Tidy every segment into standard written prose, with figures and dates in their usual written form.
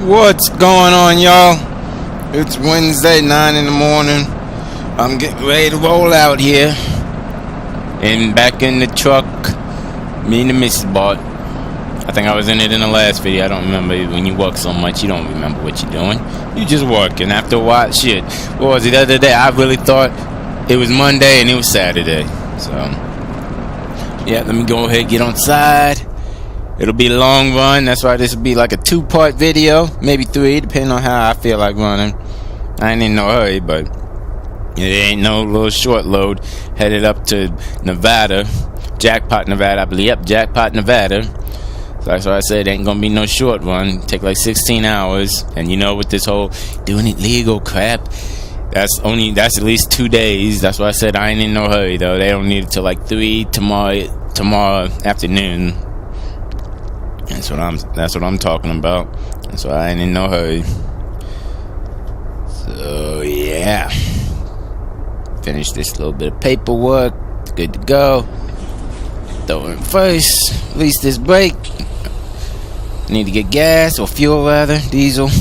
What's going on, y'all? It's Wednesday, 9 in the morning. I'm getting ready to roll out here. And back in the truck, me and the missus bought. I think I was in it in the last video. I don't remember. When you work so much, you don't remember what you're doing. You just work. And after a while, shit. What was it the other day? I really thought it was Monday and it was Saturday. So, yeah, let me go ahead and get on side. It'll be a long run. That's why this will be like a 2-part video, maybe 3, depending on how I feel like running. I ain't in no hurry, but it ain't no little short load. Headed up to Nevada, Jackpot, Nevada, I believe. Yep, Jackpot, Nevada. So that's why I said it ain't gonna be no short run. Take like 16 hours, and you know, with this whole doing it legal crap, that's at least 2 days. That's why I said I ain't in no hurry though. They don't need it till like 3 tomorrow afternoon. That's what I'm talking about. That's why I ain't in no hurry. So yeah, finish this little bit of paperwork. Good to go. Throw in first. Release this brake. Need to get gas or fuel rather, diesel.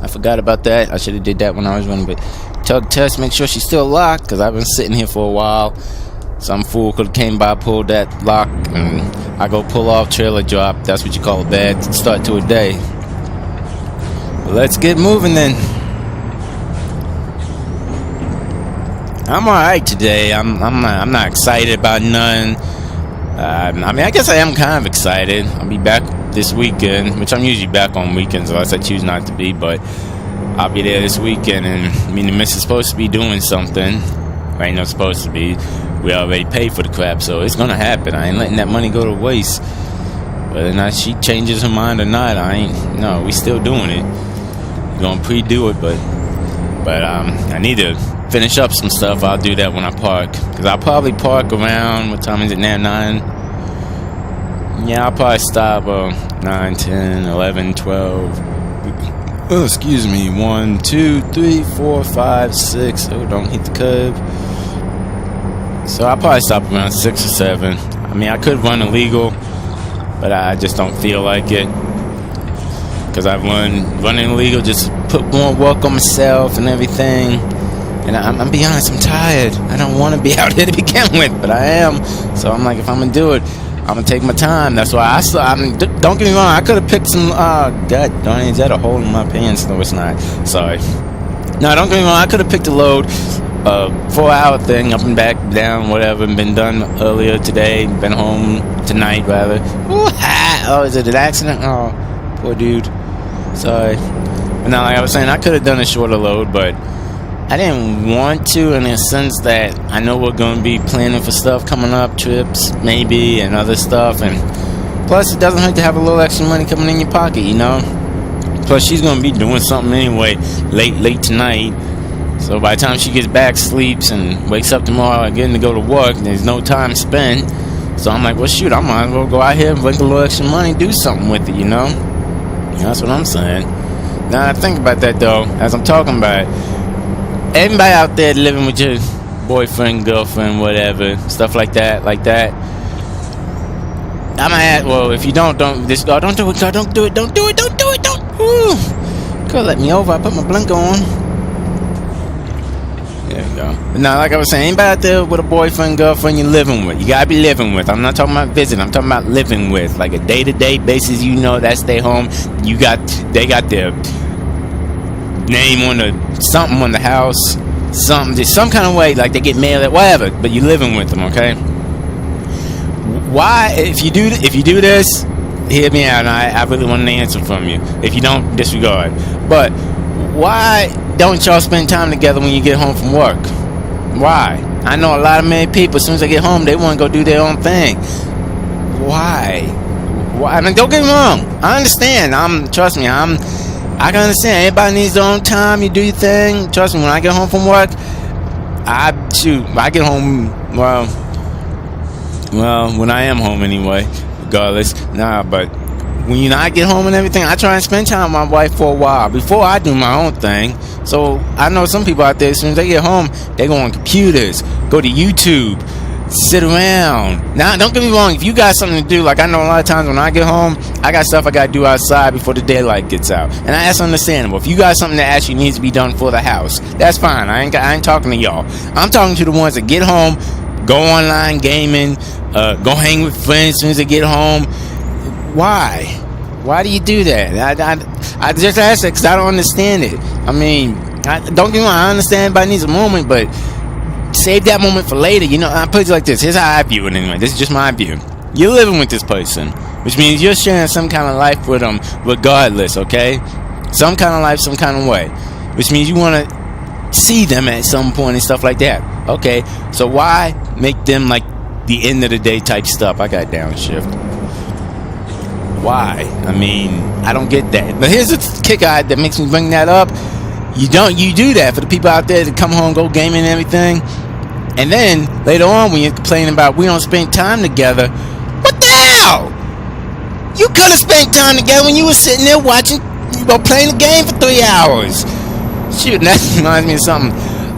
I forgot about that. I should have did that when I was running. But tug test. Make sure she's still locked because I've been sitting here for a while. Some fool could have came by, pulled that lock, and I go pull off, trailer drop. That's what you call a bad start to a day. But let's get moving then. I'm alright today. I'm not excited about none. I mean, I guess I am kind of excited. I'll be back this weekend, which I'm usually back on weekends unless I choose not to be. But I'll be there this weekend, and me and the missus supposed to be doing something. Ain't no supposed to be. We already paid for the crap, so it's gonna happen. I ain't letting that money go to waste. Whether or not she changes her mind or not, no, we still doing it. We're gonna pre-do it, but I need to finish up some stuff. I'll do that when I park, because I'll probably park around, what time is it now, 9? Yeah, I'll probably stop 9, 10, 11, 12. Oh, excuse me, 1, 2, 3, 4, 5, 6. Oh, don't hit the curb. So I'll probably stop around 6 or 7. I mean, I could run illegal, but I just don't feel like it. Because I've learned running illegal just put more work on myself and everything. And I'm be honest, I'm tired. I don't want to be out here to begin with, but I am. So I'm like, if I'm going to do it, I'm going to take my time. That's why don't get me wrong, I could have picked some, God darn it, is that a hole in my pants? No, it's not. Sorry. No, don't get me wrong, I could have picked a load. 4-hour thing, up and back, down, whatever, been done earlier today, been home tonight, rather. Oh, is it an accident? Oh, poor dude. Sorry. But now, like I was saying, I could have done a shorter load, but I didn't want to, in a sense that I know we're going to be planning for stuff coming up, trips, maybe, and other stuff, and plus, it doesn't hurt to have a little extra money coming in your pocket, you know? Plus, she's going to be doing something anyway, late tonight. So by the time she gets back, sleeps, and wakes up tomorrow again to go to work, there's no time spent. So I'm like, well, shoot, I might as well go out here and make a little extra money, do something with it, you know? That's what I'm saying. Now, I think about that, though, as I'm talking about it. Everybody out there living with your boyfriend, girlfriend, whatever, stuff like that. I might add, well, if you don't do it, God, don't do it. Ooh. Could let me over, I put my blinker on. There we go. But now, like I was saying, anybody out there with a boyfriend, girlfriend you're living with, you gotta be living with. I'm not talking about visiting, I'm talking about living with. Like a day-to-day basis, you know, that's their home. They got their name on something on the house, some kind of way, like they get mail, whatever. But you're living with them, okay? Why, if you do this, hear me out, and I really want an answer from you. If you don't, disregard. But why don't y'all spend time together when you get home from work? Why? I know a lot of married people, as soon as they get home, they want to go do their own thing. Why? I mean, don't get me wrong. I understand. Trust me, I can understand. Everybody needs their own time. You do your thing. Trust me, when I get home from work, I get home, well, when I am home anyway, regardless. But when I get home and everything, I try and spend time with my wife for a while before I do my own thing. So I know some people out there, as soon as they get home, they go on computers, go to YouTube, sit around. Now, don't get me wrong. If you got something to do, like I know a lot of times when I get home, I got stuff I got to do outside before the daylight gets out, and that's understandable. If you got something that actually needs to be done for the house, that's fine. I ain't talking to y'all. I'm talking to the ones that get home, go online gaming, go hang with friends as soon as they get home. Why? Why do you do that? I just ask that because I don't understand it. I mean, don't get me wrong. I understand everybody needs a moment, but save that moment for later. You know, I put it like this. Here's how I view it anyway. This is just my view. You're living with this person, which means you're sharing some kind of life with them regardless, okay? Some kind of life, some kind of way. Which means you want to see them at some point and stuff like that. Okay, so why make them like the end of the day type stuff? I got downshift. Why? I mean, I don't get that. But here's the kicker that makes me bring that up. You do that for the people out there that come home, go gaming and everything, and then later on when you're complaining about we don't spend time together, what the hell? You could have spent time together when you were sitting there watching, playing the game for 3 hours. Shoot, that reminds me of something.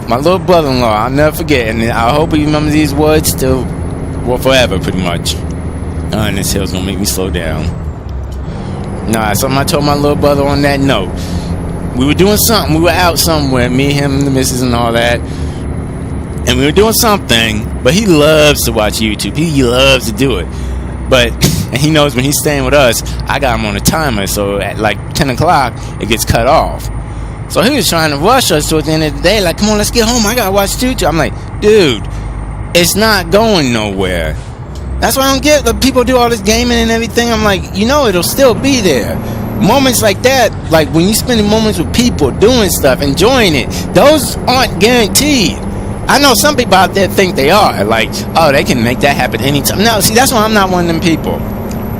My little brother-in-law, I'll never forget, and I hope he remembers these words still, well, forever, pretty much. And this hill's gonna make me slow down. Nah, something I told my little brother on that note. We were doing something. We were out somewhere, me, him, the missus, and all that. And we were doing something, but he loves to watch YouTube. He loves to do it. But, and he knows when he's staying with us, I got him on a timer, so at like 10 o'clock, it gets cut off. So he was trying to rush us towards the end of the day, like, come on, let's get home. I gotta watch YouTube. I'm like, dude, it's not going nowhere. That's why I don't get that people do all this gaming and everything. I'm like, you know, it'll still be there. Moments like that, like when you spending moments with people, doing stuff, enjoying it, those aren't guaranteed. I know some people out there think they are, like, oh, they can make that happen anytime. No, see, that's why I'm not one of them people.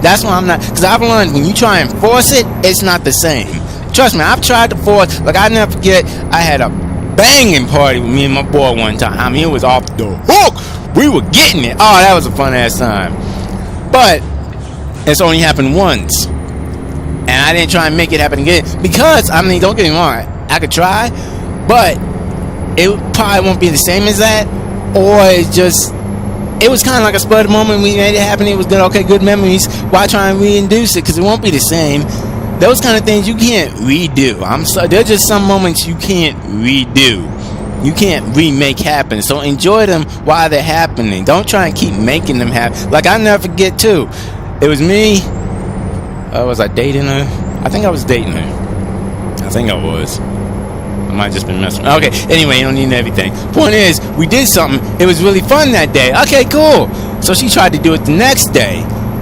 That's why I'm not, because I've learned when you try and force it, it's not the same. Trust me, I've tried to force, like, I never forget, I had a banging party with me and my boy one time. I mean, it was off the hook. We were getting it. Oh, that was a fun ass time. But it's only happened once. And I didn't try and make it happen again. Because, I mean, don't get me wrong, I could try, but it probably won't be the same as that. Or it's just, it was kind of like a spur of the moment. We made it happen. It was good. Okay, good memories. Why try and reintroduce it? Because it won't be the same. Those kind of things you can't redo. There's just some moments you can't redo. You can't remake happen. So enjoy them while they're happening. Don't try and keep making them happen. Like, I never forget too. It was me. Was I dating her? I think I was dating her. I think I was. I might have just been messing. Okay, anyway, you don't need everything. Point is, we did something. It was really fun that day. Okay, cool. So she tried to do it the next day.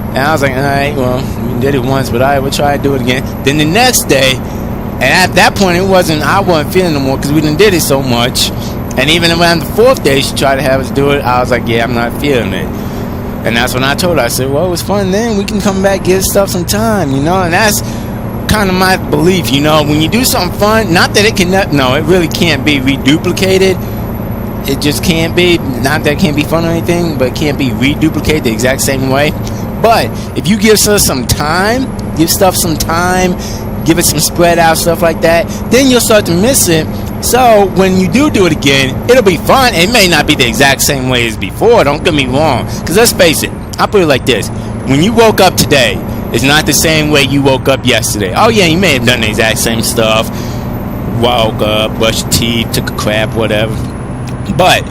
And I was like, alright, well, we did it once, but alright, we'll try to do it again. Then the next day, and at that point, I wasn't feeling no more because we done did it so much. And even around the fourth day, she tried to have us do it. I was like, yeah, I'm not feeling it. And that's when I told her, I said, well, it was fun then. We can come back, give stuff some time, you know? And that's kind of my belief, you know? When you do something fun, not that it it really can't be reduplicated. It just can't be. Not that it can't be fun or anything, but it can't be reduplicated the exact same way. But if you give stuff some time, give it some spread out stuff like that, then you'll start to miss it. So when you do it again, it'll be fun. It may not be the exact same way as before, don't get me wrong, because let's face it, I'll put it like this: when you woke up today, it's not the same way you woke up yesterday. Oh yeah, you may have done the exact same stuff, woke up, brushed your teeth, took a crap, whatever, but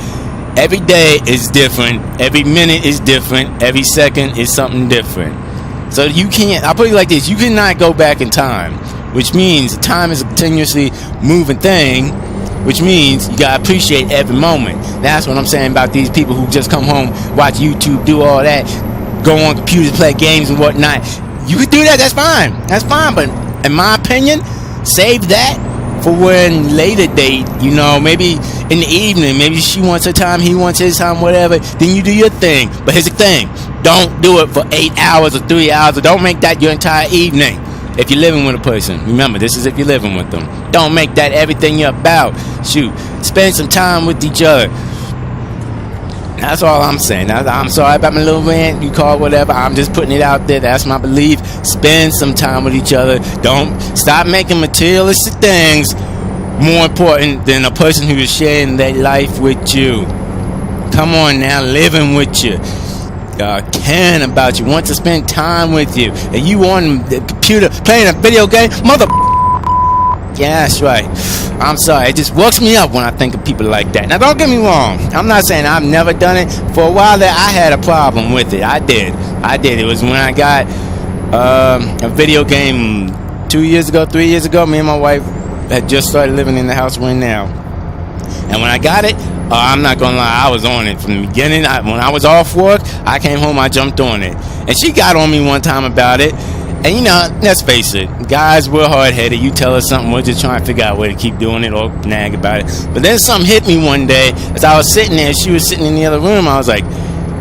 every day is different, every minute is different, every second is something different. So you can't, I'll put it like this, you cannot go back in time, which means time is a continuously moving thing, which means you gotta appreciate every moment. That's what I'm saying about these people who just come home, watch YouTube, do all that, go on computers, play games and whatnot. You could do that, that's fine, but in my opinion, save that for when later date, you know, maybe in the evening, maybe she wants her time, he wants his time, whatever, then you do your thing. But here's the thing, don't do it for 8 hours or 3 hours, or don't make that your entire evening. If you're living with a person, remember, this is if you're living with them. Don't make that everything you're about. Shoot, spend some time with each other. That's all I'm saying. I'm sorry about my little rant, you call it whatever. I'm just putting it out there. That's my belief. Spend some time with each other. Don't stop making materialistic things more important than a person who is sharing their life with you. come on now, living with you, caring about you, want to spend time with you, and you on the computer playing a video game, mother. Yeah, that's right. I'm sorry. It just works me up when I think of people like that. Now, don't get me wrong. I'm not saying I've never done it. For a while there, I had a problem with it. I did. It was when I got a video game 2 years ago, 3 years ago. Me and my wife had just started living in the house we're in now. And when I got it, I'm not going to lie, I was on it from the beginning. When I was off work, I came home, I jumped on it. And she got on me one time about it. And you know, let's face it, guys, we're hard-headed. You tell us something, we're just trying to figure out a way to keep doing it or nag about it. But then something hit me one day as I was sitting there. She was sitting in the other room. I was like,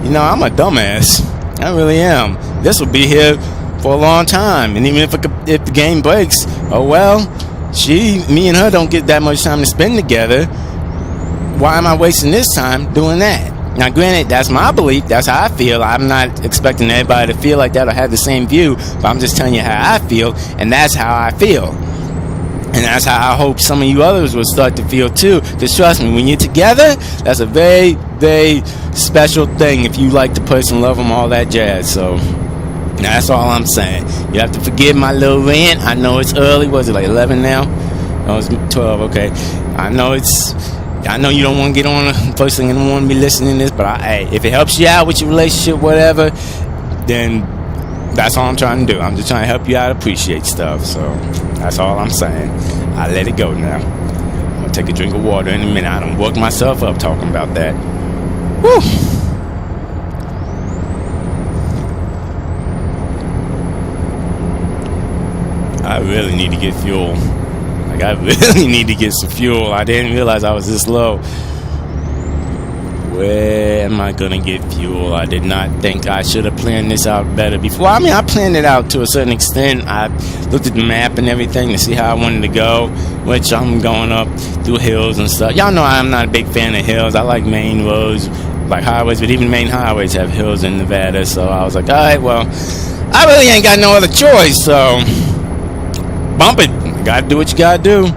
you know, I'm a dumbass. I really am. This will be here for a long time. And even if the game breaks, oh well, me and her don't get that much time to spend together. Why am I wasting this time doing that? Now, granted, that's my belief. That's how I feel. I'm not expecting everybody to feel like that or have the same view, but I'm just telling you how I feel, and that's how I feel. And that's how I hope some of you others will start to feel too. Because trust me, when you're together, that's a very, very special thing if you like the person, love them, all that jazz. So, that's all I'm saying. You have to forgive my little rant. I know it's early. Was it like 11 now? No, it's 12. Okay. I know you don't want to get on first thing. I don't want to be listening to this, but hey, if it helps you out with your relationship, whatever, then that's all I'm trying to do. I'm just trying to help you out, appreciate stuff. So that's all I'm saying. I let it go now. I'm gonna take a drink of water in a minute. I done woke myself up talking about that. Whew. I really need to get fuel. I really need to get some fuel. I didn't realize I was this low. Where am I gonna get fuel? I did not think I should have planned this out better before. I mean, I planned it out to a certain extent. I looked at the map and everything to see how I wanted to go, which I'm going up through hills and stuff. Y'all know I'm not a big fan of hills. I like main roads, like highways, but even main highways have hills in Nevada. So I was like, all right, well, I really ain't got no other choice, so bump it. Gotta do what you gotta do.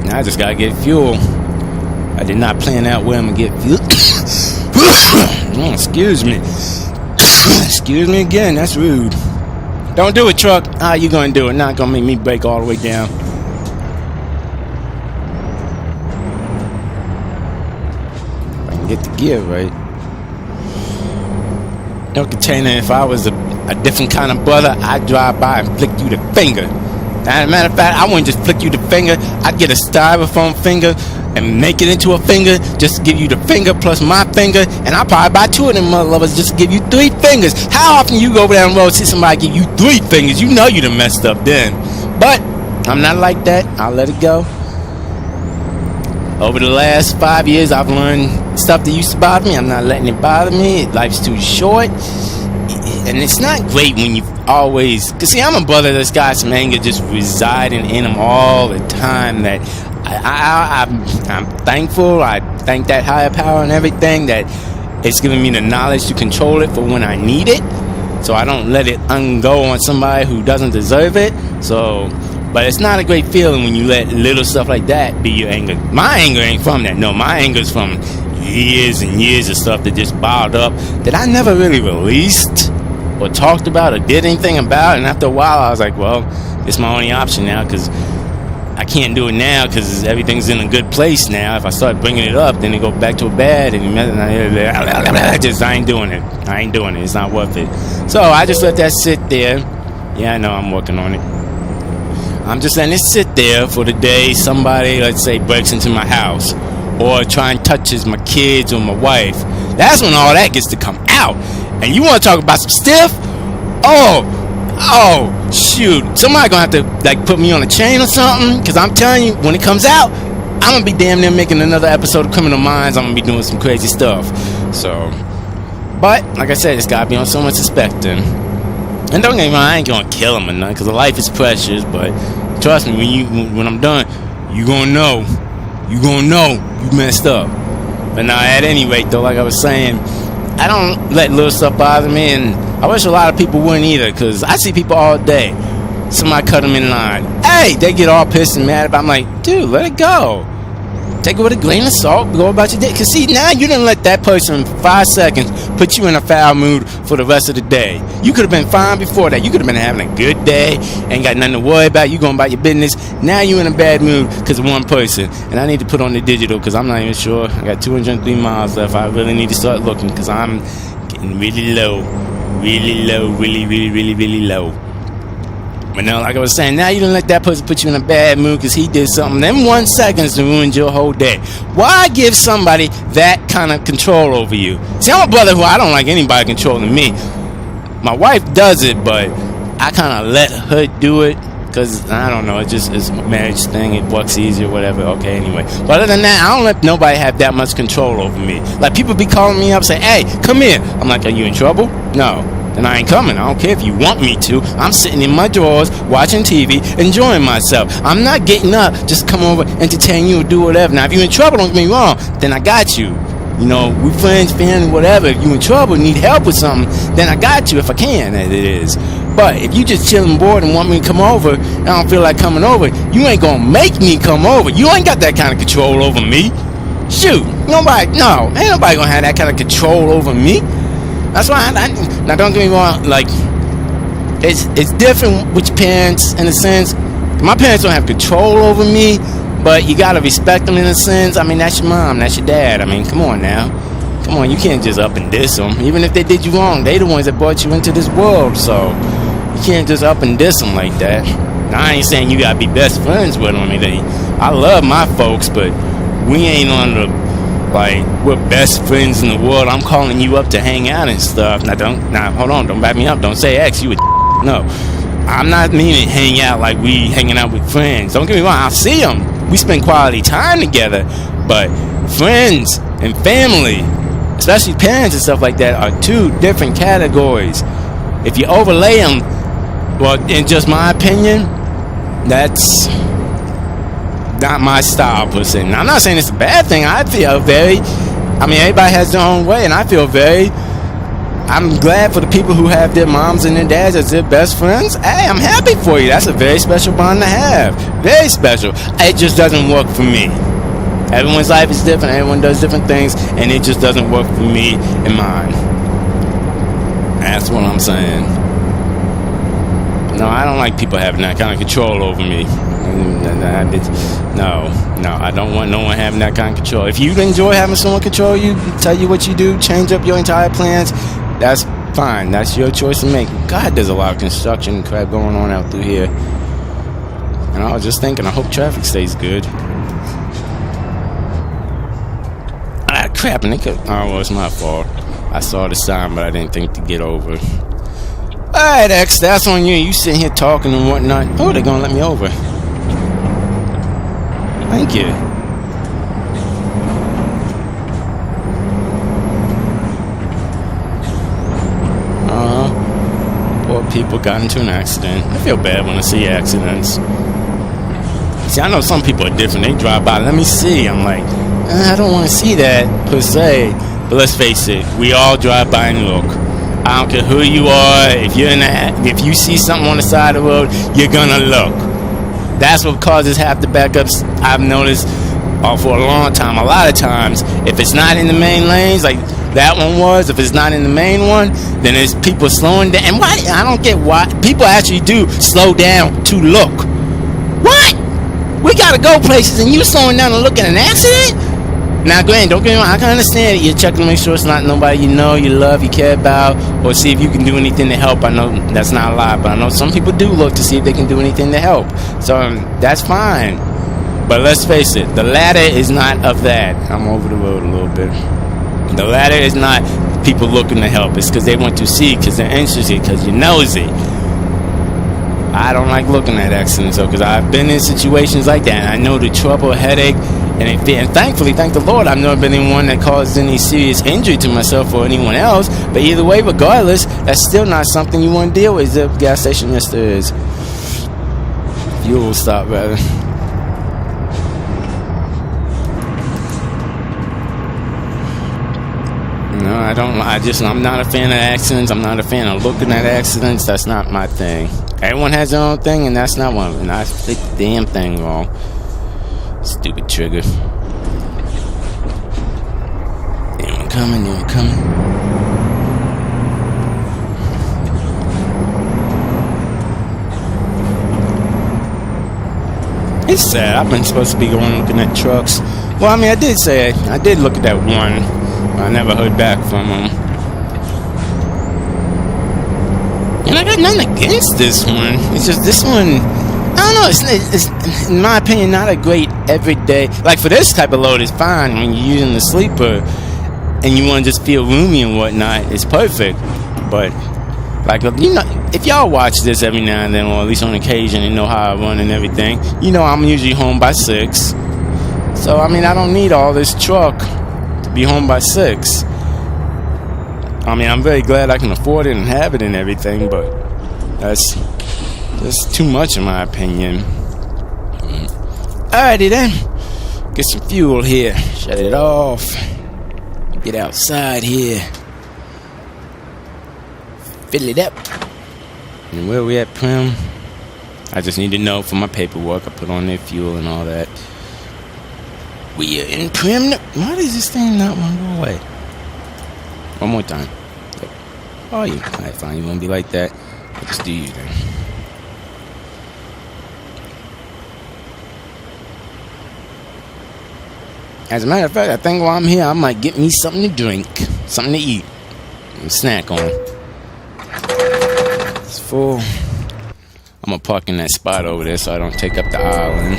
Now I just gotta get fuel. I did not plan out where I'm gonna get fuel. Excuse me. Excuse me again. That's rude. Don't do it, truck. How you gonna do it? Not gonna make me break all the way down. If I can get the gear right. No container. If I was a different kind of brother, I'd drive by and flick you the finger. As a matter of fact, I wouldn't just flick you the finger. I'd get a styrofoam finger and make it into a finger, just to give you the finger plus my finger, and I'll probably buy 2 of them mother lovers just to give you 3 fingers. How often you go down the road, see somebody give you 3 fingers? You know you done messed up then. But I'm not like that. I'll let it go. Over the last 5 years, I've learned stuff that used to bother me. I'm not letting it bother me. Life's too short. And it's not great when you always... Because, see, I'm a brother that's got some anger just residing in him all the time. That I'm thankful. I thank that higher power and everything that it's giving me the knowledge to control it for when I need it. So I don't let it go on somebody who doesn't deserve it. So... But it's not a great feeling when you let little stuff like that be your anger. My anger ain't from that. No, my anger is from years and years of stuff that just bottled up that I never really released or talked about or did anything about. And after a while, I was like, well, it's my only option now because I can't do it now because everything's in a good place now. If I start bringing it up, then it go back to a bad. And I ain't doing it. I ain't doing it. It's not worth it. So I just let that sit there. Yeah, I know I'm working on it. I'm just letting it sit there for the day somebody, let's say, breaks into my house or try and touches my kids or my wife. That's when all that gets to come out. And you want to talk about some stiff? Oh, shoot. Somebody gonna have to, like, put me on a chain or something. Because I'm telling you, when it comes out, I'm gonna be damn near making another episode of Criminal Minds. I'm gonna be doing some crazy stuff. So, but, like I said, it's gotta be on someone suspecting. And don't get me wrong, I ain't gonna kill him or nothing, because life is precious. But trust me, when I'm done, you gonna know you messed up. But now, at any rate, though, like I was saying, I don't let little stuff bother me, and I wish a lot of people wouldn't either, because I see people all day. Somebody cut them in line. Hey, they get all pissed and mad about it. I'm like, dude, let it go. Take it with a grain of salt. Go about your day. Because, see, now you didn't let that person for 5 seconds put you in a foul mood for the rest of the day. You could have been fine before that. You could have been having a good day. Ain't got nothing to worry about. You going about your business. Now you in a bad mood because of one person. And I need to put on the digital because I'm not even sure. I got 203 miles left. I really need to start looking because I'm getting really low. Really low. Really low. But no, like I was saying, now you don't let that person put you in a bad mood because he did something. Them 1 seconds to ruin your whole day. Why give somebody that kind of control over you? See, I'm a brother who I don't like anybody controlling me. My wife does it, but I kind of let her do it because, I don't know, it's a marriage thing. It works easier, whatever. Okay, anyway. But other than that, I don't let nobody have that much control over me. Like, people be calling me up saying, hey, come here. I'm like, are you in trouble? No. Then I ain't coming. I don't care if you want me to. I'm sitting in my drawers, watching TV, enjoying myself. I'm not getting up just to come over, entertain you, or do whatever. Now, if you're in trouble, don't get me wrong, then I got you. You know, we friends, family, whatever. If you're in trouble, need help with something, then I got you if I can, as it is. But if you just chilling bored and want me to come over, and I don't feel like coming over, you ain't gonna make me come over. You ain't got that kind of control over me. Shoot. Ain't nobody gonna have that kind of control over me. That's why now don't get me wrong, like it's different with your parents in a sense. My parents don't have control over me, but you gotta respect them in a sense. I mean, that's your mom, that's your dad. I mean, come on now. Come on, you can't just up and diss them. Even if they did you wrong, they the ones that brought you into this world, so you can't just up and diss them like that. Now, I ain't saying you gotta be best friends with them. I love my folks, but we ain't on the like we're best friends in the world. I'm calling you up to hang out and stuff. Now hold on, don't back me up. Don't say X, you a no. I'm not meaning hang out like we hanging out with friends. Don't get me wrong, I'll see them. We spend quality time together. But friends and family, especially parents and stuff like that, are two different categories. If you overlay them, well, in just my opinion, that's not my style per se. Now, I'm not saying it's a bad thing. I feel everybody has their own way, and I'm glad for the people who have their moms and their dads as their best friends. Hey, I'm happy for you. That's a very special bond to have. Very special. It just doesn't work for me. Everyone's life is different. Everyone does different things, and it just doesn't work for me and mine. That's what I'm saying. No, I don't like people having that kind of control over me. No, I don't want no one having that kind of control. If you enjoy having someone control you, tell you what you do, change up your entire plans, that's fine. That's your choice to make. God, there's a lot of construction and crap going on out through here. And I was just thinking, I hope traffic stays good. Crap, and well, it's my fault. I saw the sign, but I didn't think to get over. Alright, X, that's on you. You sitting here talking and whatnot. Oh, they're gonna let me over. Thank you. Poor people got into an accident. I feel bad when I see accidents. See, I know some people are different. They drive by, let me see. I'm like, I don't want to see that per se. But let's face it, we all drive by and look. I don't care who you are. If you see something on the side of the road, you're gonna look. That's what causes half the backups I've noticed for a long time. A lot of times, if it's not in the main lanes, like that one was, if it's not in the main one, then it's people slowing down. And why? I don't get why people actually do slow down to look. What? We gotta go places and you slowing down and looking at an accident? Now, Glenn, don't get me wrong. I can understand it. You're checking to make sure it's not nobody you know, you love, you care about, or see if you can do anything to help. I know that's not a lot, but I know some people do look to see if they can do anything to help. So that's fine. But let's face it, the latter is not of that. I'm over the road a little bit. The latter is not people looking to help. It's because they want to see, because they're interested, because you're nosy. I don't like looking at accidents, though, because I've been in situations like that, and I know the trouble, headache, and thankfully, thank the Lord, I've never been in one that caused any serious injury to myself or anyone else. But either way, regardless, that's still not something you want to deal with. Is there a gas station? Yes, there is. Fuel stop, rather. No, I don't. I'm not a fan of accidents. I'm not a fan of looking at accidents. That's not my thing. Everyone has their own thing, and that's not one of them. And I think the damn thing wrong. Stupid trigger. coming, knew it coming. It's sad. I've been supposed to be going looking at trucks. Well, I mean, I did look at that one. But I never heard back from him. And I got nothing against this one. It's just this one, I don't know. It's in my opinion not a great everyday. Like for this type of load, it's fine when you're using the sleeper and you want to just feel roomy and whatnot. It's perfect. But like if y'all watch this every now and then, or at least on occasion, and know how I run and everything, I'm usually home by 6. So I mean, I don't need all this truck to be home by 6. I mean, I'm very glad I can afford it and have it and everything, but that's too much in my opinion. Alrighty then, get some fuel here. Shut it off. Get outside here. Fill it up. And where we at, Prim? I just need to know for my paperwork. I put on their fuel and all that. We are in Prim. Why does this thing not want to go away? One more time. Yep. Oh, you. Alright, fine. You won't be like that. I'll just do you then. As a matter of fact, I think while I'm here, I might get me something to drink, something to eat, and snack on. It's full. I'm gonna park in that spot over there so I don't take up the island.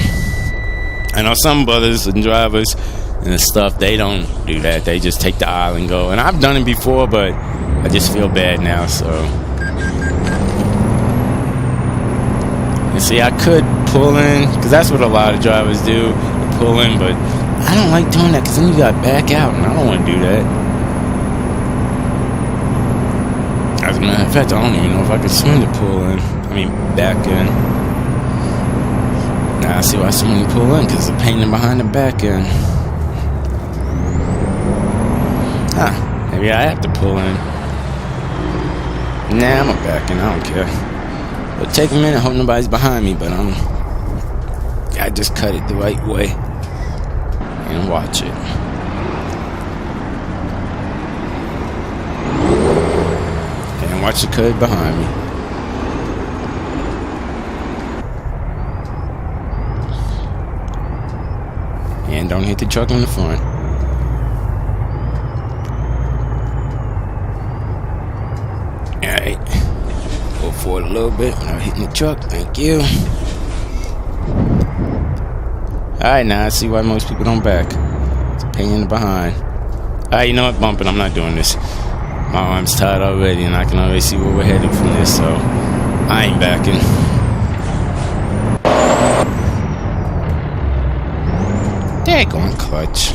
I know some brothers and drivers and stuff, they don't do that. They just take the aisle and go. And I've done it before, but I just feel bad now, so. You see, I could pull in, because that's what a lot of drivers do, pull in, but I don't like doing that, because then you gotta back out, and I don't want to do that. As a matter of fact, I don't even know if I could swing to pull in. I mean, back in. Now I see why someone pull in, because it's a pain behind the back end. Maybe I have to pull in. Nah, I'm a back in, I don't care. It'll take a minute, hope nobody's behind me, but I just cut it the right way and watch it. And watch the curve behind me. And don't hit the truck in the front. Alright. Go forward a little bit without hitting the truck. Thank you. Alright, now I see why most people don't back. It's a pain in the behind. Alright, you know what? Bump it. I'm not doing this. My arm's tired already, and I can already see where we're headed from this, so I ain't backing. Daggone clutch.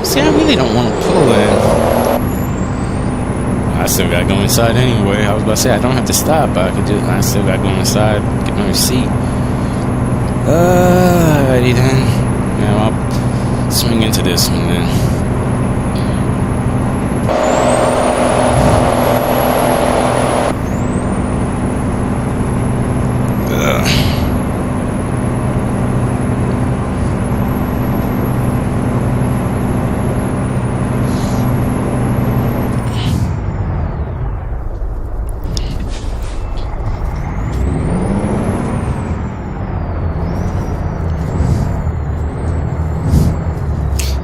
See, I really don't want to pull in. I still gotta go inside anyway. I was about to say I don't have to stop. I still gotta go inside, get my receipt. Alrighty then. Now I'll swing into this one then.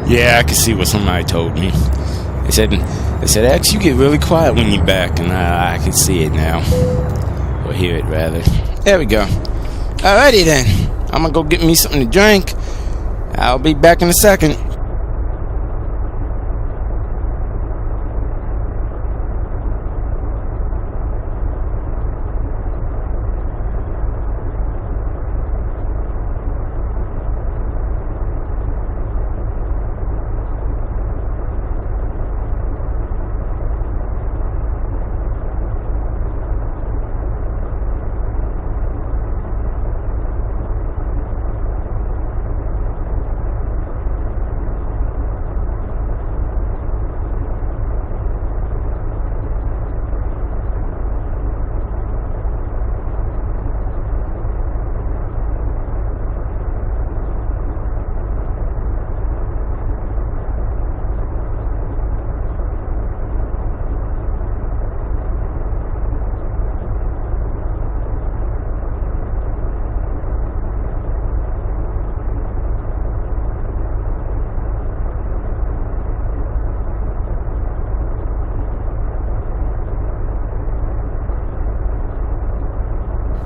Yeah, I can see what somebody told me. They said, X, you get really quiet when you're back, and I can see it now. Or hear it, rather. There we go. Alrighty then. I'm gonna go get me something to drink. I'll be back in a second.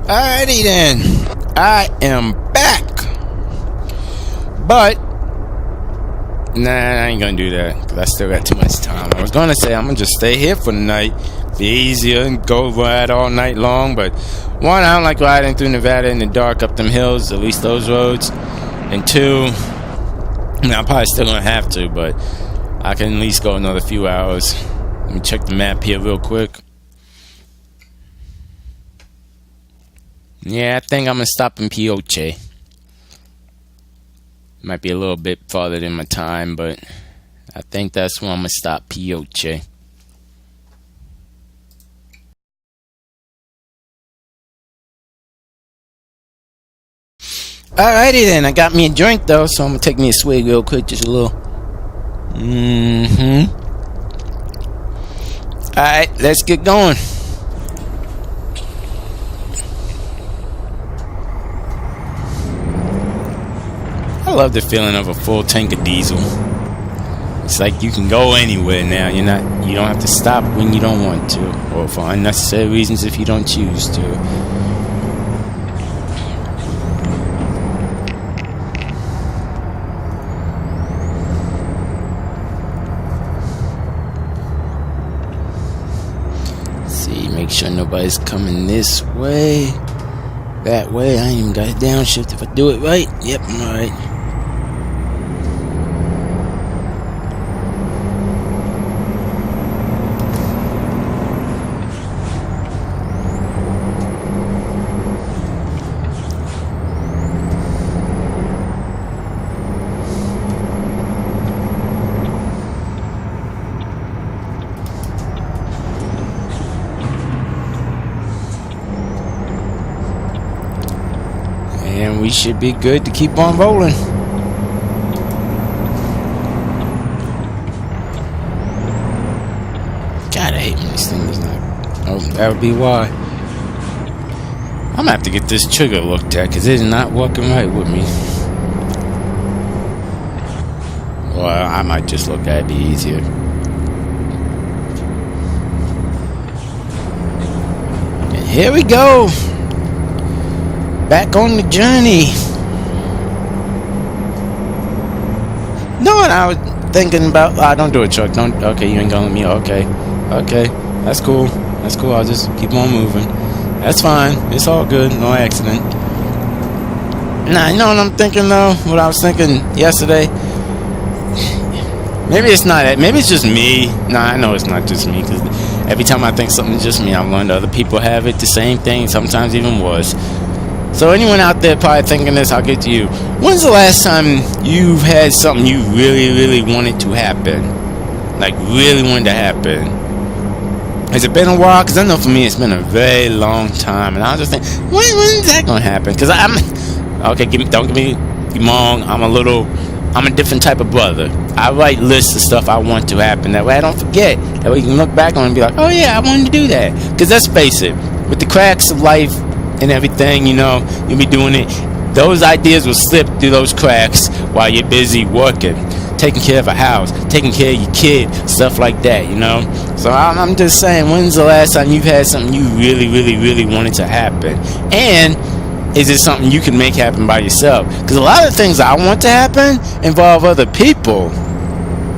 Alrighty then, I am back. But nah, I ain't gonna do that because I still got too much time. I was gonna say I'm gonna just stay here for the night, be easier and go ride all night long. But one, I don't like riding through Nevada in the dark up them hills, at least those roads. And two, I'm probably still gonna have to, but I can at least go another few hours. Let me check the map here real quick. Yeah, I think I'm gonna stop in Pioche. Might be a little bit farther than my time, but I think that's where I'm gonna stop, Pioche. Alrighty then, I got me a drink though, so I'm gonna take me a swig real quick, just a little. Alright, let's get going. I love the feeling of a full tank of diesel. It's like you can go anywhere now. You don't have to stop when you don't want to, or for unnecessary reasons if you don't choose to. See, make sure nobody's coming this way. That way, I ain't even got it downshift. If I do it right, yep, I'm alright. And we should be good to keep on rolling. God, I hate when this thing is not. Oh, that would be why. I'm gonna have to get this trigger looked at because it is not working right with me. Well, I might just look at it, be easier. And here we go. Back on the journey. No, and I was thinking about. Don't do it, Chuck. Don't. Okay, you ain't gonna let me. Okay, that's cool. That's cool. I'll just keep on moving. That's fine. It's all good. No accident. Nah, you know what I'm thinking though. What I was thinking yesterday. Maybe it's not. Maybe it's just me. Nah, I know it's not just me because every time I think something's just me, I've learned other people have it. The same thing. Sometimes even worse. So anyone out there probably thinking this, I'll get to you. When's the last time you've had something you really, really wanted to happen? Like, really wanted to happen? Has it been a while? Because I know for me it's been a very long time. And I was just thinking, when's that going to happen? Because okay, don't get me wrong. I'm a different type of brother. I write lists of stuff I want to happen. That way I don't forget. That way you can look back on it and be like, oh yeah, I wanted to do that. Because let's face it, with the cracks of life, and everything, you'll be doing it. Those ideas will slip through those cracks while you're busy working, taking care of a house, taking care of your kid, stuff like that, So I'm just saying, when's the last time you've had something you really, really, really wanted to happen? And is it something you can make happen by yourself? Because a lot of things I want to happen involve other people.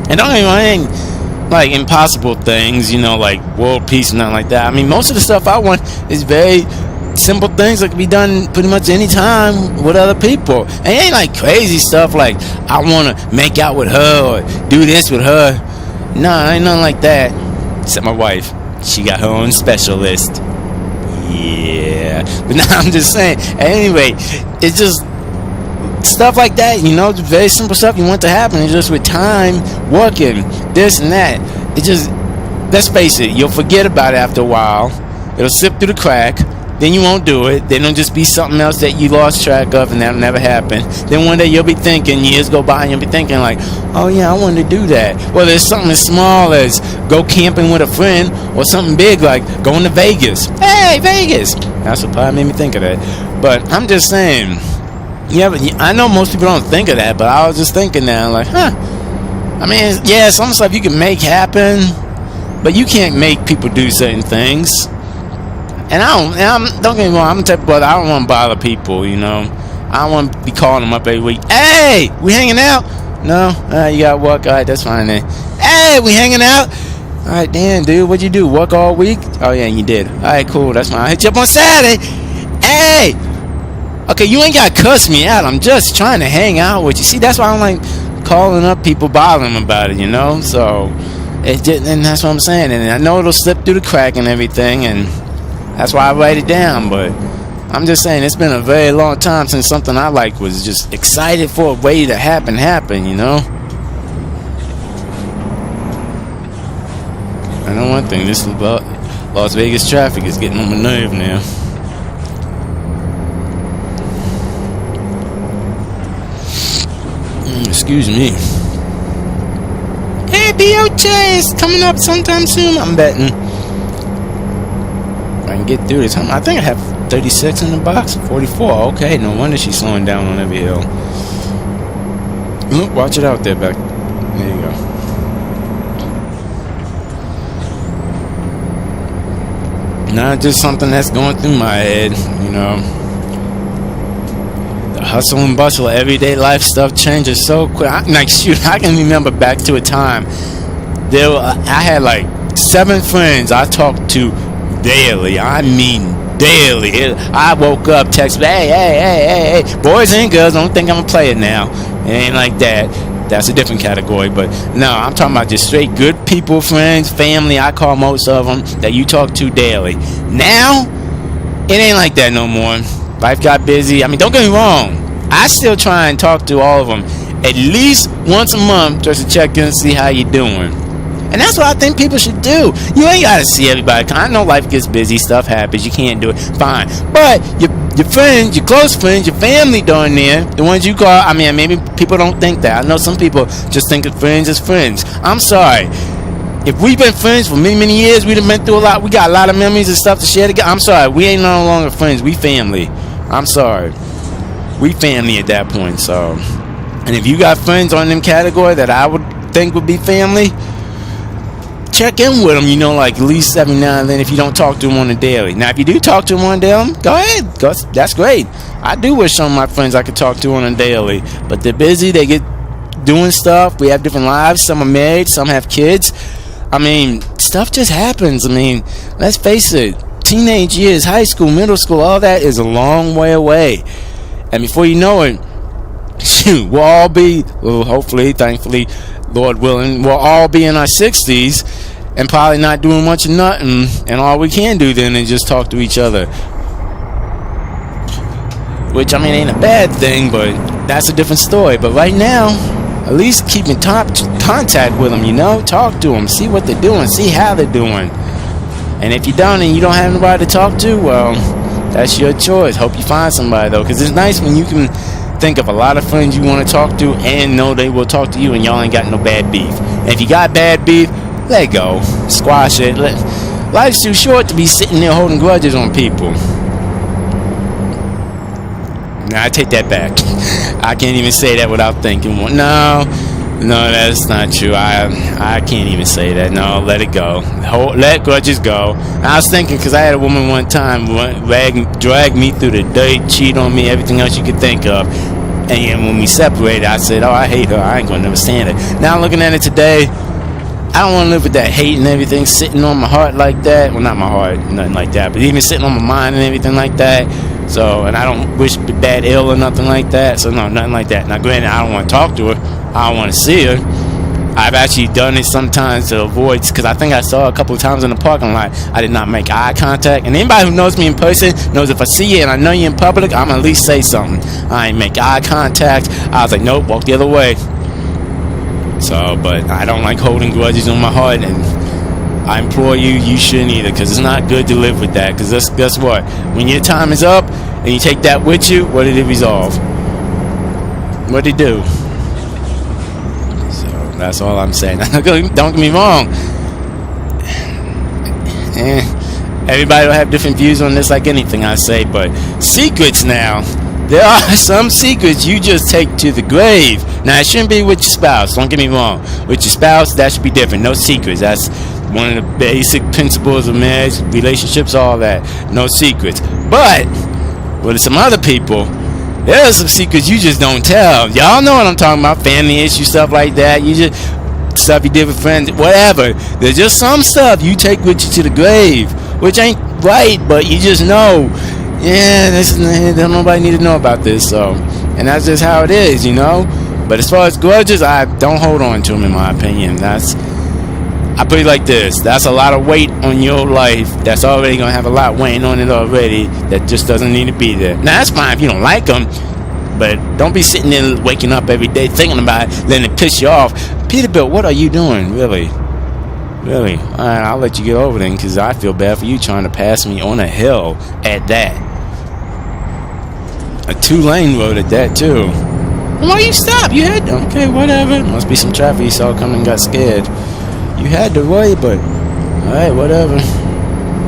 And don't even mind like impossible things, like world peace and nothing like that. I mean, most of the stuff I want is very simple things that can be done pretty much any time with other people. And it ain't like crazy stuff like I want to make out with her or do this with her. No, ain't nothing like that. Except my wife. She got her own specialist. Yeah. But now I'm just saying. Anyway, it's just stuff like that, very simple stuff you want to happen. It's just with time, working, this and that. It just, let's face it, you'll forget about it after a while. It'll slip through the crack. Then you won't do it. Then it'll just be something else that you lost track of and that'll never happen. Then one day you'll be thinking, years go by and you'll be thinking like, oh yeah, I wanted to do that. Whether it's something as small as go camping with a friend or something big like going to Vegas. Hey, Vegas! That's what probably made me think of that. But I'm just saying, yeah, but I know most people don't think of that, but I was just thinking now like, I mean, yeah, some stuff you can make happen, but you can't make people do certain things. And don't get me wrong, I'm the type of brother, I don't want to bother people, you know. I don't want to be calling them up every week. Hey, we hanging out? No? You got work? Alright, that's fine then. Hey, we hanging out? Alright, damn, dude, what'd you do? Work all week? Oh, yeah, you did. Alright, cool, that's fine. I'll hit you up on Saturday. Hey! Okay, you ain't got to cuss me out. I'm just trying to hang out with you. See, that's why I don't like calling up people, bothering them about it, you know? So, and that's what I'm saying. And I know it'll slip through the crack and everything, and that's why I write it down, but I'm just saying it's been a very long time since something I like was just excited for a way to happen, you know? I know one thing, this Las Vegas traffic is getting on my nerve now. Excuse me. Hey, BOJ is coming up sometime soon, I'm betting. I can get through this. I think I have 36 in the box. 44. Okay, no wonder she's slowing down on every hill. Look, watch it out there back. There you go. Not just something that's going through my head, you know. The hustle and bustle of everyday life stuff changes so quick. I can remember back to a time I had like 7 friends I talked to daily. I mean daily. I woke up, text, hey, boys and girls, don't think I'm gonna play it now. It ain't like that. That's a different category. But no, I'm talking about just straight good people, friends, family. I call most of them that you talk to daily. Now, it ain't like that no more. Life got busy. I mean, don't get me wrong. I still try and talk to all of them at least once a month just to check in and see how you doing. And that's what I think people should do. You ain't got to see everybody. I know life gets busy, stuff happens, you can't do it, fine. But your friends, your close friends, your family down there, the ones you call, I mean, maybe people don't think that. I know some people just think of friends as friends. I'm sorry. If we've been friends for many, many years, we've been through a lot, we got a lot of memories and stuff to share together. I'm sorry, we ain't no longer friends, we family. I'm sorry. We family at that point, so. And if you got friends on them category that I would think would be family, check in with them, you know, like at least every now and then if you don't talk to them on a daily. Now, if you do talk to them on a daily, go ahead. That's great. I do wish some of my friends I could talk to on a daily. But they're busy. They get doing stuff. We have different lives. Some are married. Some have kids. I mean, stuff just happens. I mean, let's face it. Teenage years, high school, middle school, all that is a long way away. And before you know it, shoot, we'll all be, well, hopefully, thankfully, Lord willing, we'll all be in our 60s and probably not doing much of nothing, and all we can do then is just talk to each other, which, I mean, ain't a bad thing, but that's a different story. But right now, at least keep in contact with them, you know, talk to them, see what they're doing, see how they're doing. And if you don't and you don't have anybody to talk to, well, that's your choice. Hope you find somebody, though, because it's nice when you can think of a lot of friends you want to talk to and know they will talk to you and y'all ain't got no bad beef. And if you got bad beef, let it go. Squash it. Life's too short to be sitting there holding grudges on people. Now, I take that back. I can't even say that without thinking. No, that's not true. I can't even say that. No, let it go. Let grudges go. I was thinking, because I had a woman one time drag me through the dirt, cheat on me, everything else you could think of. And when we separated, I said, oh, I hate her. I ain't going to never stand it. Now, looking at it today, I don't want to live with that hate and everything sitting on my heart like that. Well, not my heart, nothing like that, but even sitting on my mind and everything like that. So, and I don't wish bad ill or nothing like that. So, no, nothing like that. Now, granted, I don't want to talk to her. I don't want to see her. I've actually done it sometimes to avoid, because I think I saw her a couple of times in the parking lot. I did not make eye contact. And anybody who knows me in person knows if I see you and I know you in public, I'm going to at least say something. I ain't make eye contact. I was like, nope, walk the other way. So, but I don't like holding grudges on my heart, and I implore you, you shouldn't either, because it's not good to live with that. Because guess what? When your time is up and you take that with you, what did it resolve? What did it do? So that's all I'm saying. Don't get me wrong. Everybody will have different views on this, like anything I say, but secrets now. There are some secrets you just take to the grave. Now, it shouldn't be with your spouse. Don't get me wrong. With your spouse, that should be different. No secrets. That's one of the basic principles of marriage, relationships, all that. No secrets. But with some other people, there are some secrets you just don't tell. Y'all know what I'm talking about. Family issues, stuff like that. You just stuff you did with friends, whatever. There's just some stuff you take with you to the grave, which ain't right, but you just know. Yeah, nobody need to know about this. So, and that's just how it is, you know. But as far as grudges, I don't hold on to them, in my opinion. I put it like this: that's a lot of weight on your life. That's already gonna have a lot weighing on it already. That just doesn't need to be there. Now that's fine if you don't like them, but don't be sitting there waking up every day thinking about it, letting it piss you off. Peterbilt, what are you doing, really? All right, I'll let you get over then, because I feel bad for you trying to pass me on a hill at that. A 2-lane road at that too. Why you stop? You had to. Okay, whatever. Must be some traffic you saw coming and got scared. You had to wait, but alright, whatever.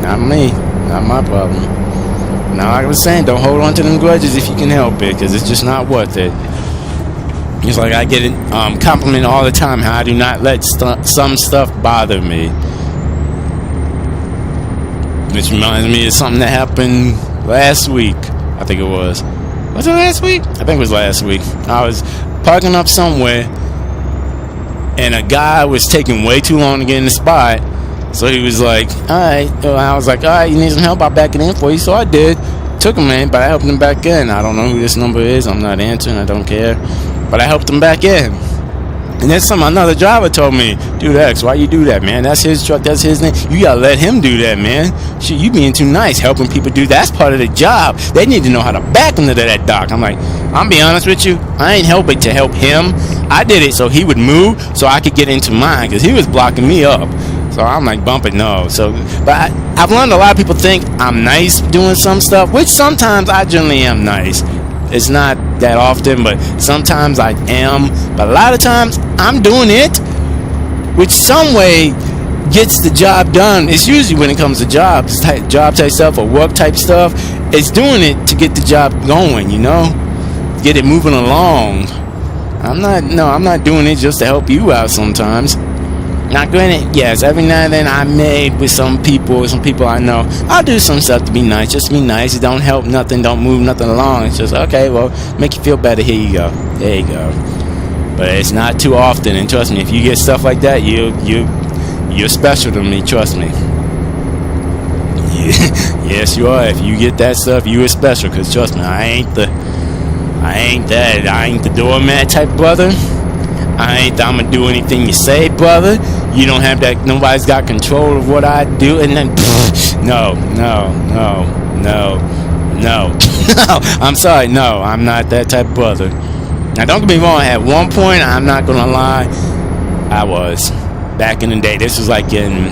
Not me. Not my problem. Now, like I was saying, don't hold on to them grudges if you can help it, because it's just not worth it. It's like I get it compliment all the time how I do not let some stuff bother me. Which reminds me of something that happened last week. I think it was. Was it last week? I think it was last week. I was parking up somewhere, and a guy was taking way too long to get in the spot. So he was like, alright. I was like, alright, you need some help? I'll back it in for you. So I did. Took him in, but I helped him back in. I don't know who this number is. I'm not answering. I don't care. But I helped him back in. And then another driver told me, dude, X, why you do that, man? That's his truck. That's his name. You gotta let him do that, man. Shit, you being too nice, helping people do that. That's part of the job. They need to know how to back into that dock. I'm like, I'm be honest with you. I ain't helping to help him. I did it so he would move so I could get into mine, because he was blocking me up. So I'm like bumping no. So, but I've learned a lot of people think I'm nice doing some stuff, which sometimes I generally am nice. It's not that often, but sometimes I am. But a lot of times I'm doing it, which some way gets the job done. It's usually when it comes to job type stuff or work type stuff. It's doing it to get the job going, you know, get it moving along. I'm not doing it just to help you out sometimes. Now, granted, yes, every now and then I may, with some people I know, I'll do some stuff to be nice, just to be nice. It don't help nothing, don't move nothing along. It's just, okay, well, make you feel better, here you go. There you go. But it's not too often, and trust me, if you get stuff like that, you're special to me, trust me. Yes, you are. If you get that stuff, you are special, because trust me, I ain't the doormat type brother. I'ma do anything you say, brother. You don't have that. Nobody's got control of what I do. And then, no. I'm sorry. No, I'm not that type of brother. Now, don't get me wrong. At one point, I'm not gonna lie, I was back in the day. This was like in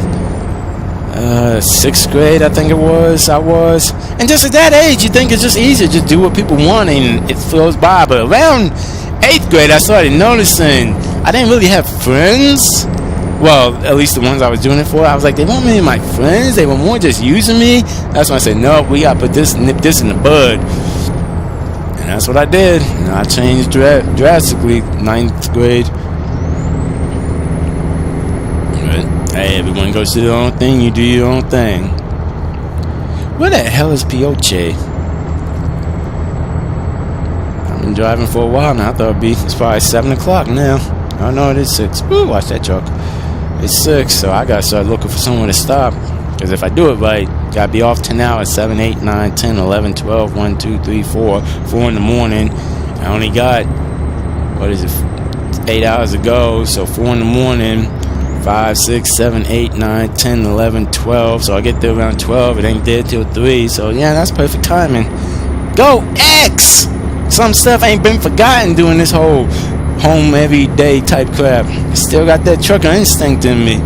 6th grade, I think it was. I was, and just at that age, you think it's just easier, just do what people want, and it flows by. But around 8th grade, I started noticing I didn't really have friends. Well, at least the ones I was doing it for. I was like, they weren't really my friends. They were more just using me. That's when I said, no, we gotta nip this in the bud. And that's what I did. And I changed drastically 9th grade. But, hey, everyone goes to their own thing. You do your own thing. Where the hell is Pioche? Been driving for a while now. I thought it's probably 7 o'clock now. Oh no, it is 6. Ooh, watch that truck. It's 6, so I gotta start looking for somewhere to stop, because if I do it right, gotta be off 10 hours. 7, 8, 9, 10, 11, 12, 1, 2, 3, 4 in the morning. I only got 8 hours to go, so 4 in the morning, 5, 6, 7, 8, 9, 10, 11, 12. So I get there around 12. It ain't there till 3. So yeah, that's perfect timing. Go X! Some stuff ain't been forgotten doing this whole home every day type crap. Still got that trucker instinct in me.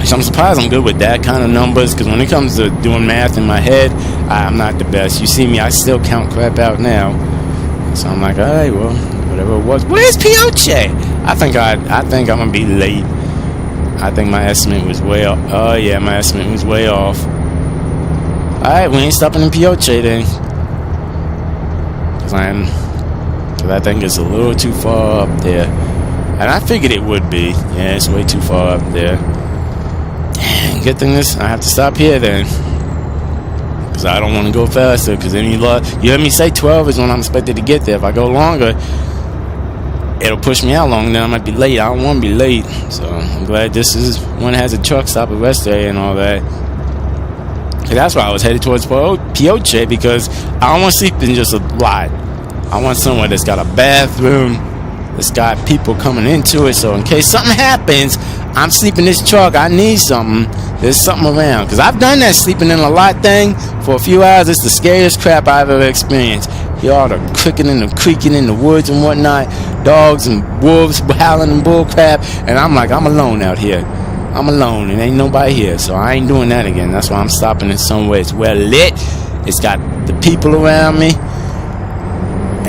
So I'm surprised I'm good with that kind of numbers, because when it comes to doing math in my head, I'm not the best. You see me, I still count crap out now. So I'm like, alright, well, whatever it was. Where's Pioche? I think I'm gonna be late. I think my estimate was way off. Oh yeah, my estimate was way off. Alright, we ain't stopping in Pioche then. Because I think it's a little too far up there. And I figured it would be. Yeah, it's way too far up there. Dang, good thing this, I have to stop here then. Because I don't want to go faster. Because then you heard me say 12 is when I'm expected to get there. If I go longer, it'll push me out long. Then I might be late. I don't want to be late. So I'm glad this is one that has a truck stop at rest area and all that. That's why I was headed towards Pioche, because I don't want to sleep in just a lot. I want somewhere that's got a bathroom, that's got people coming into it, so in case something happens, I'm sleeping in this truck, I need something, there's something around. Because I've done that sleeping in a lot thing for a few hours. It's the scariest crap I've ever experienced. You all the cricking and the creaking in the woods and whatnot, dogs and wolves howling and bull crap, and I'm like, I'm alone out here. I'm alone and ain't nobody here, so I ain't doing that again. That's why I'm stopping in somewhere it's well lit. It's got the people around me,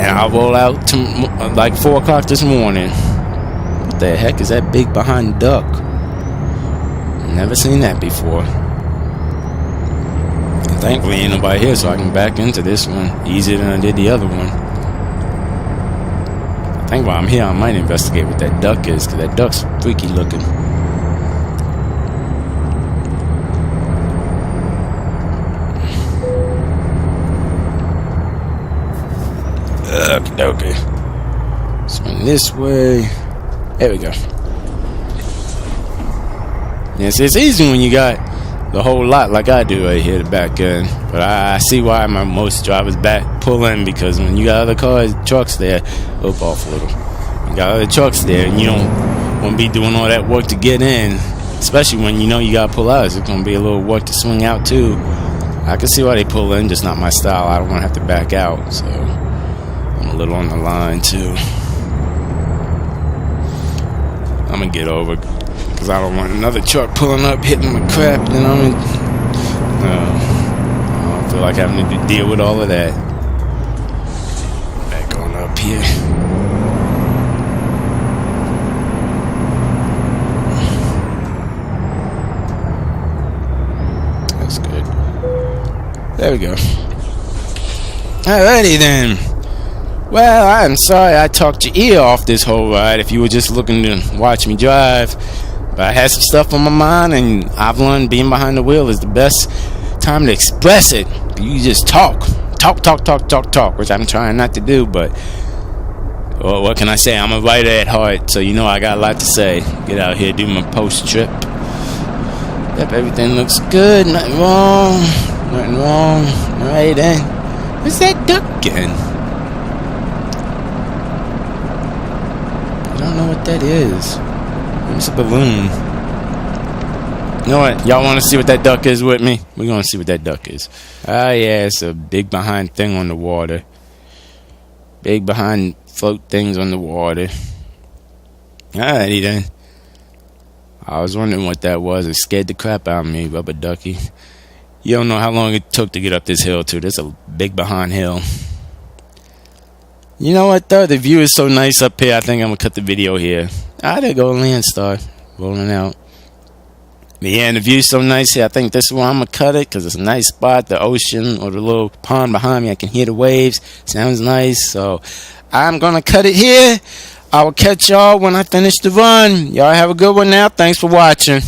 and I'll roll out to like 4 o'clock this morning. What the heck is that big behind duck? Never seen that before. And thankfully ain't nobody here, so I can back into this one easier than I did the other one. I think while I'm here, I might investigate what that duck is, because that duck's freaky looking. Okay. Swing this way. There we go. Yes, it's easy when you got the whole lot like I do right here, the back end. But I see why most drivers back pull in, because when you got other cars, trucks there, off a little. You got other trucks there, and you don't want to be doing all that work to get in, especially when you know you got to pull out. It's going to be a little work to swing out too. I can see why they pull in, just not my style. I don't want to have to back out, so I'm a little on the line too. I'm gonna get over, because I don't want another truck pulling up, hitting my crap, and I don't feel like having to deal with all of that. Back on up here. That's good. There we go. Alrighty then. Well, I'm sorry I talked your ear off this whole ride if you were just looking to watch me drive. But I had some stuff on my mind, and I've learned being behind the wheel is the best time to express it. You just talk, which I'm trying not to do, but well, what can I say? I'm a writer at heart, so you know I got a lot to say. Get out here, do my post trip. Yep, everything looks good, nothing wrong. Alright then. Where's that duck again? I don't know what that is. It's a balloon. You know what? Y'all want to see what that duck is with me? We're going to see what that duck is. Ah, yeah, it's a big behind thing on the water. Big behind float things on the water. Alrighty then. I was wondering what that was. It scared the crap out of me, rubber ducky. You don't know how long it took to get up this hill, too. There's a big behind hill. You know what, though? The view is so nice up here, I think I'm going to cut the video here. Ah, there go Landstar rolling out. But yeah, and the view's so nice here, I think this is where I'm going to cut it, because it's a nice spot. The ocean or the little pond behind me, I can hear the waves. Sounds nice. So I'm going to cut it here. I will catch y'all when I finish the run. Y'all have a good one now. Thanks for watching.